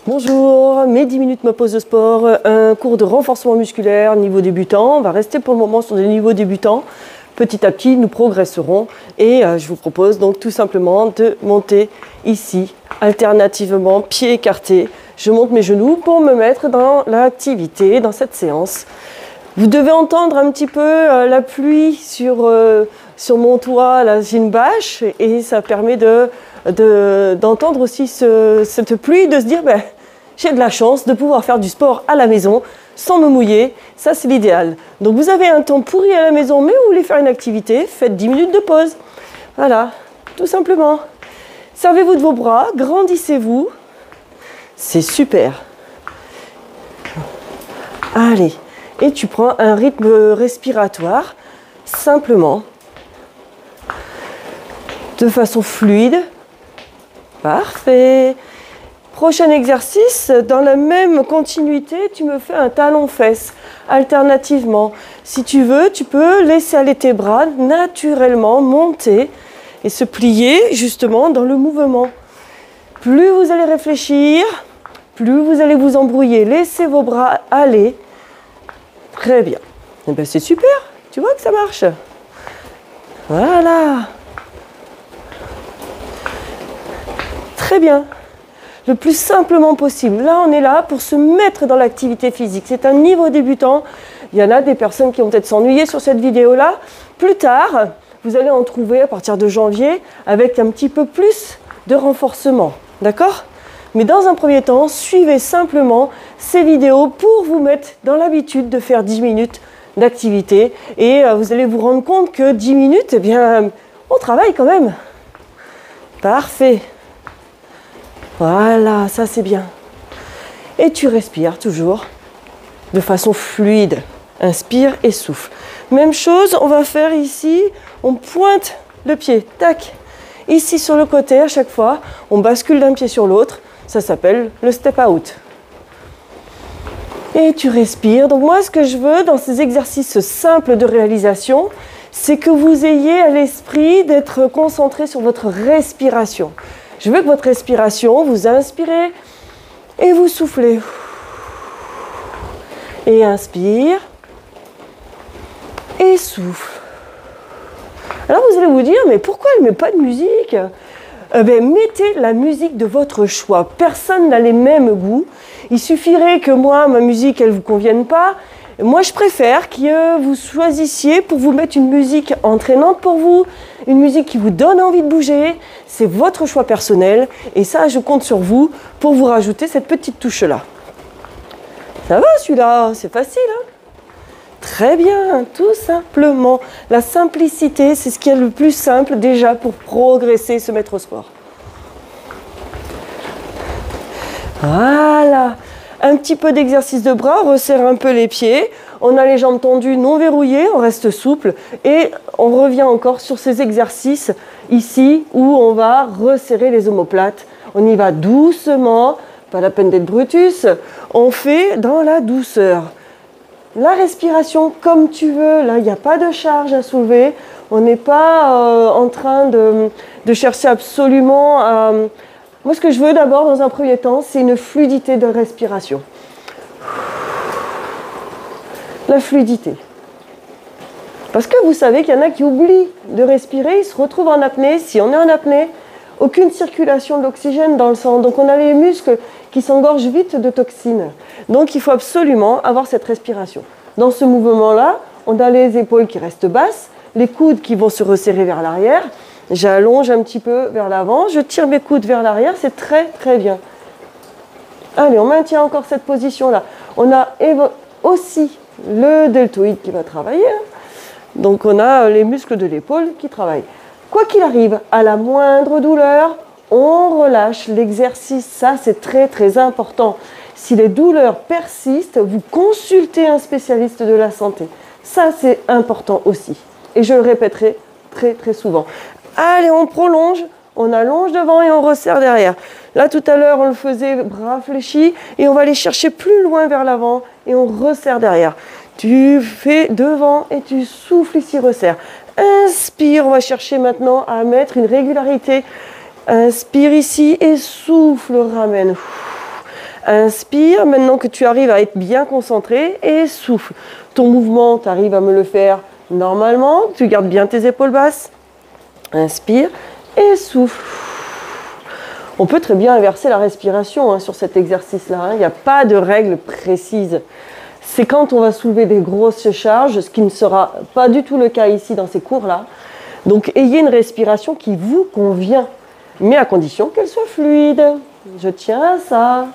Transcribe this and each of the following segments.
Bonjour, mes 10 minutes ma pause de sport, un cours de renforcement musculaire niveau débutant. On va rester pour le moment sur des niveaux débutants. Petit à petit, nous progresserons et je vous propose donc tout simplement de monter ici, alternativement, pieds écartés. Je monte mes genoux pour me mettre dans l'activité, dans cette séance. Vous devez entendre un petit peu la pluie sur mon toit, là j'ai une bâche et ça permet d'entendre aussi cette pluie, de se dire ben, j'ai de la chance de pouvoir faire du sport à la maison sans me mouiller, ça c'est l'idéal. Donc vous avez un temps pourri à la maison mais vous voulez faire une activité, faites 10 minutes de pause. Voilà, tout simplement. Servez-vous de vos bras, grandissez-vous, c'est super. Allez, et tu prends un rythme respiratoire simplement, de façon fluide. Parfait. Prochain exercice, dans la même continuité, tu me fais un talon-fesse alternativement. Si tu veux, tu peux laisser aller tes bras naturellement monter et se plier justement dans le mouvement. Plus vous allez réfléchir, plus vous allez vous embrouiller. Laissez vos bras aller. Très bien. Et bien c'est super, tu vois que ça marche. Voilà. Très bien. Le plus simplement possible. Là, on est là pour se mettre dans l'activité physique. C'est un niveau débutant. Il y en a des personnes qui vont peut-être s'ennuyer sur cette vidéo-là. Plus tard, vous allez en trouver à partir de janvier avec un petit peu plus de renforcement. D'accord ? Mais dans un premier temps, suivez simplement ces vidéos pour vous mettre dans l'habitude de faire 10 minutes d'activité. Et vous allez vous rendre compte que 10 minutes, eh bien, on travaille quand même. Parfait. Voilà, ça c'est bien. Et tu respires toujours de façon fluide. Inspire et souffle. Même chose, on va faire ici, on pointe le pied, tac. Ici sur le côté, à chaque fois, on bascule d'un pied sur l'autre. Ça s'appelle le step out. Et tu respires. Donc moi, ce que je veux dans ces exercices simples de réalisation, c'est que vous ayez à l'esprit d'être concentré sur votre respiration. Je veux que votre respiration, vous inspirez et vous soufflez. Et inspire et souffle. Alors vous allez vous dire, mais pourquoi elle ne met pas de musique ? Mettez la musique de votre choix. Personne n'a les mêmes goûts. Il suffirait que moi, ma musique, elle ne vous convienne pas. Moi, je préfère que vous choisissiez pour vous mettre une musique entraînante pour vous, une musique qui vous donne envie de bouger. C'est votre choix personnel. Et ça, je compte sur vous pour vous rajouter cette petite touche-là. Ça va celui-là? C'est facile, hein? Très bien, tout simplement. La simplicité, c'est ce qui est le plus simple déjà pour progresser et se mettre au sport. Voilà. Un petit peu d'exercice de bras, on resserre un peu les pieds. On a les jambes tendues, non verrouillées, on reste souple. Et on revient encore sur ces exercices ici où on va resserrer les omoplates. On y va doucement, pas la peine d'être Brutus. On fait dans la douceur. La respiration comme tu veux, là il n'y a pas de charge à soulever, on n'est pas en train de chercher absolument à... Moi ce que je veux d'abord dans un premier temps, c'est une fluidité de respiration. La fluidité. Parce que vous savez qu'il y en a qui oublient de respirer, ils se retrouvent en apnée. Si on est en apnée, aucune circulation de l'oxygène dans le sang, donc on a les muscles qui s'engorgent vite de toxines. Donc il faut absolument avoir cette respiration. Dans ce mouvement-là, on a les épaules qui restent basses, les coudes qui vont se resserrer vers l'arrière. J'allonge un petit peu vers l'avant, je tire mes coudes vers l'arrière, c'est très très bien. Allez, on maintient encore cette position-là. On a aussi le deltoïde qui va travailler. Donc on a les muscles de l'épaule qui travaillent. Quoi qu'il arrive, à la moindre douleur, on relâche l'exercice. Ça, c'est très très important. Si les douleurs persistent, vous consultez un spécialiste de la santé. Ça, c'est important aussi. Et je le répéterai très très souvent. Allez, on prolonge, on allonge devant et on resserre derrière. Là, tout à l'heure, on le faisait bras fléchis et on va aller chercher plus loin vers l'avant et on resserre derrière. Tu fais devant et tu souffles ici, resserre. Inspire, on va chercher maintenant à mettre une régularité. Inspire ici et souffle, ramène. Inspire, maintenant que tu arrives à être bien concentré, et souffle. Ton mouvement, tu arrives à me le faire normalement, tu gardes bien tes épaules basses. Inspire et souffle. On peut très bien inverser la respiration sur cet exercice-là. Il n'y a pas de règle précise. C'est quand on va soulever des grosses charges, ce qui ne sera pas du tout le cas ici dans ces cours-là. Donc, ayez une respiration qui vous convient, mais à condition qu'elle soit fluide. Je tiens à ça.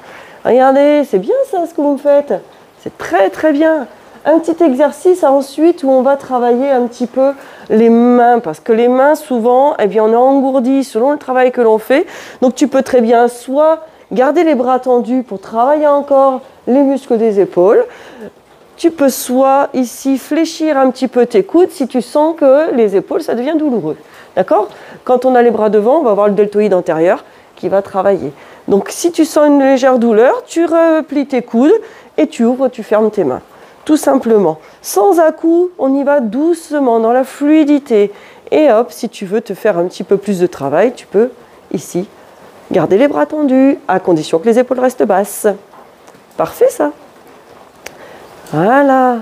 Regardez, c'est bien ça ce que vous me faites. C'est très très bien. Un petit exercice ensuite où on va travailler un petit peu les mains, parce que les mains souvent, eh bien, on est engourdi selon le travail que l'on fait. Donc tu peux très bien soit garder les bras tendus pour travailler encore les muscles des épaules. Tu peux soit ici fléchir un petit peu tes coudes si tu sens que les épaules, ça devient douloureux. D'accord? Quand on a les bras devant, on va avoir le deltoïde antérieur qui va travailler. Donc si tu sens une légère douleur, tu replies tes coudes et tu ouvres, tu fermes tes mains. Tout simplement. Sans à-coups, on y va doucement, dans la fluidité. Et hop, si tu veux te faire un petit peu plus de travail, tu peux ici garder les bras tendus, à condition que les épaules restent basses. Parfait ça. Voilà.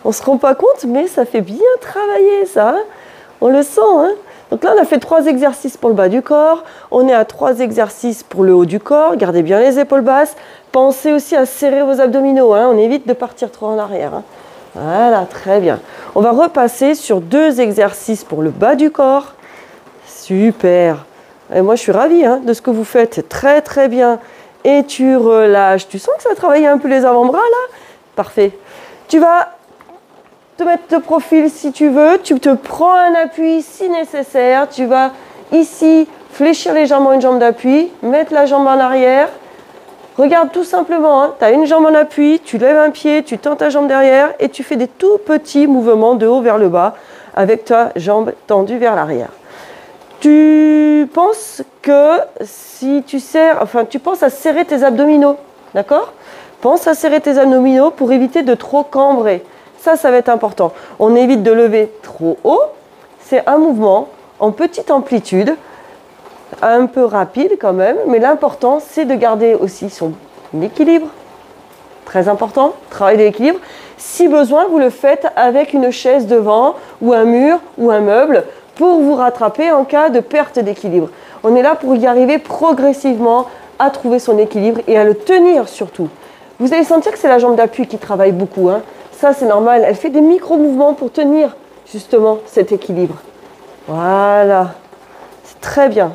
On ne se rend pas compte, mais ça fait bien travailler ça. On le sent. Donc là, on a fait 3 exercices pour le bas du corps. On est à 3 exercices pour le haut du corps. Gardez bien les épaules basses. Pensez aussi à serrer vos abdominaux. On évite de partir trop en arrière. Voilà, très bien. On va repasser sur 2 exercices pour le bas du corps. Super. Et moi, je suis ravie de ce que vous faites. C'est très, très bien. Et tu relâches. Tu sens que ça va travailler un peu les avant-bras, là? Parfait. Tu vas te mettre de profil si tu veux. Tu te prends un appui si nécessaire. Tu vas ici fléchir légèrement une jambe d'appui. Mettre la jambe en arrière. Regarde tout simplement. Tu as une jambe en appui. Tu lèves un pied. Tu tends ta jambe derrière. Et tu fais des tout petits mouvements de haut vers le bas avec ta jambe tendue vers l'arrière. Tu penses que si tu serres, tu penses à serrer tes abdominaux, d'accord? Pense à serrer tes abdominaux pour éviter de trop cambrer. Ça va être important. On évite de lever trop haut. C'est un mouvement en petite amplitude, un peu rapide quand même, mais l'important, c'est de garder aussi son équilibre. Très important, travail de l'équilibre. Si besoin, vous le faites avec une chaise devant, ou un mur, ou un meuble, pour vous rattraper en cas de perte d'équilibre. On est là pour y arriver progressivement à trouver son équilibre et à le tenir surtout. Vous allez sentir que c'est la jambe d'appui qui travaille beaucoup. Ça, c'est normal. Elle fait des micro-mouvements pour tenir justement cet équilibre. Voilà. C'est très bien.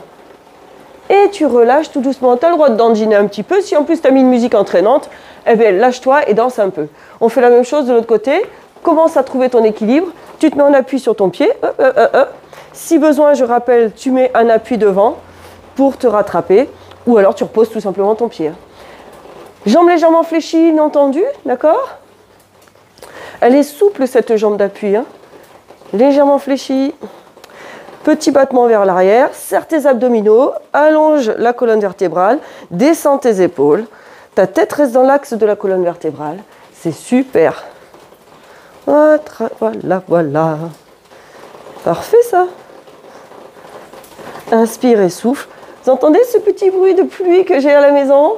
Et tu relâches tout doucement. Tu as le droit de dandiner un petit peu. Si en plus tu as mis une musique entraînante, eh bien, lâche-toi et danse un peu. On fait la même chose de l'autre côté. Commence à trouver ton équilibre. Tu te mets en appui sur ton pied. Si besoin, je rappelle, tu mets un appui devant pour te rattraper. Ou alors tu reposes tout simplement ton pied. Jambes légèrement fléchies, non tendues, d'accord? Elle est souple cette jambe d'appui. Légèrement fléchie. Petit battement vers l'arrière. Serre tes abdominaux. Allonge la colonne vertébrale. Descends tes épaules. Ta tête reste dans l'axe de la colonne vertébrale. C'est super. Voilà, voilà. Parfait ça. Inspire et souffle. Vous entendez ce petit bruit de pluie que j'ai à la maison?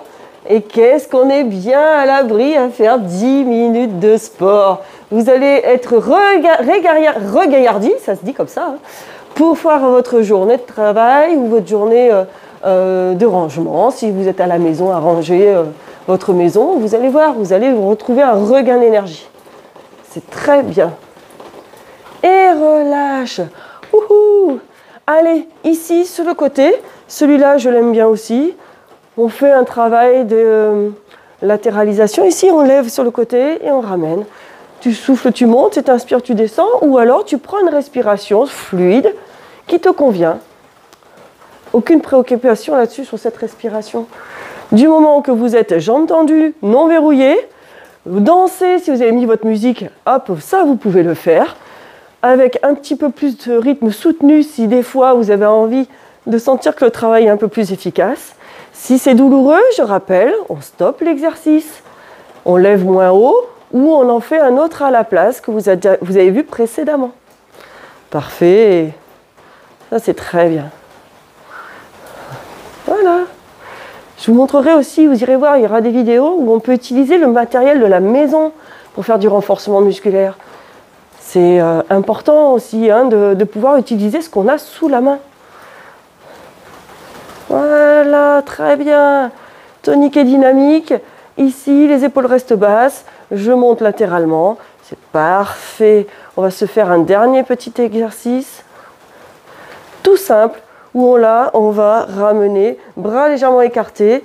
Et qu'est-ce qu'on est bien à l'abri à faire 10 minutes de sport. Vous allez être regaillardi, ça se dit comme ça, pour faire votre journée de travail ou votre journée de rangement. Si vous êtes à la maison à ranger votre maison, vous allez voir, vous allez vous retrouver un regain d'énergie. C'est très bien. Et relâche. Ouhou. Allez, ici, sur le côté. Celui-là, je l'aime bien aussi. On fait un travail de latéralisation. Ici, on lève sur le côté et on ramène. Tu souffles, tu montes, tu inspires, tu descends. Ou alors, tu prends une respiration fluide qui te convient. Aucune préoccupation là-dessus sur cette respiration. Du moment que vous êtes jambes tendues, non verrouillées, vous dansez, si vous avez mis votre musique, hop, ça, vous pouvez le faire. Avec un petit peu plus de rythme soutenu, si des fois, vous avez envie de sentir que le travail est un peu plus efficace. Si c'est douloureux, je rappelle, on stoppe l'exercice, on lève moins haut ou on en fait un autre à la place que vous avez vu précédemment. Parfait. Ça, c'est très bien. Voilà. Je vous montrerai aussi, vous irez voir, il y aura des vidéos où on peut utiliser le matériel de la maison pour faire du renforcement musculaire. C'est important aussi hein, de pouvoir utiliser ce qu'on a sous la main. Voilà, très bien. Tonique et dynamique. Ici, les épaules restent basses. Je monte latéralement. C'est parfait. On va se faire un dernier petit exercice. Tout simple. Où on va ramener, bras légèrement écartés.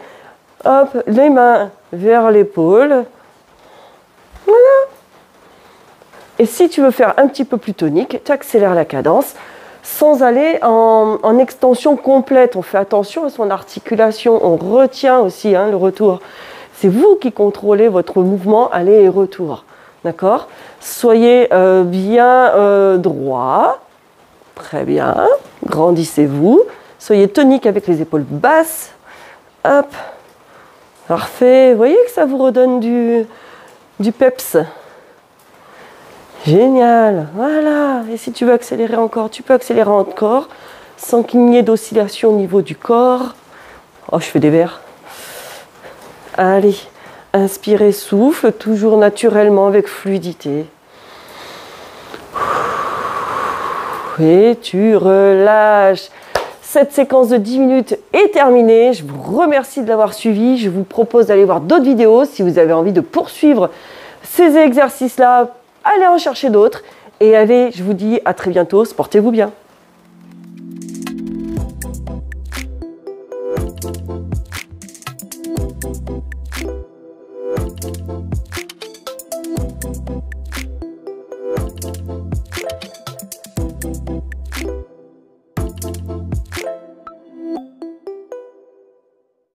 Hop, les mains vers l'épaule. Voilà. Et si tu veux faire un petit peu plus tonique, tu accélères la cadence sans aller en extension complète. On fait attention à son articulation. On retient aussi hein, le retour. C'est vous qui contrôlez votre mouvement aller et retour. D'accord? Soyez bien droit. Très bien. Grandissez-vous. Soyez tonique avec les épaules basses. Hop. Parfait. Vous voyez que ça vous redonne du peps. Génial. Voilà. Et si tu veux accélérer encore, tu peux accélérer encore sans qu'il n'y ait d'oscillation au niveau du corps. Oh, je fais des verres. Allez. Inspirez, souffle, toujours naturellement avec fluidité. Et tu relâches. Cette séquence de 10 minutes est terminée. Je vous remercie de l'avoir suivi. Je vous propose d'aller voir d'autres vidéos. Si vous avez envie de poursuivre ces exercices-là, allez en chercher d'autres. Et allez, je vous dis à très bientôt. Portez-vous bien.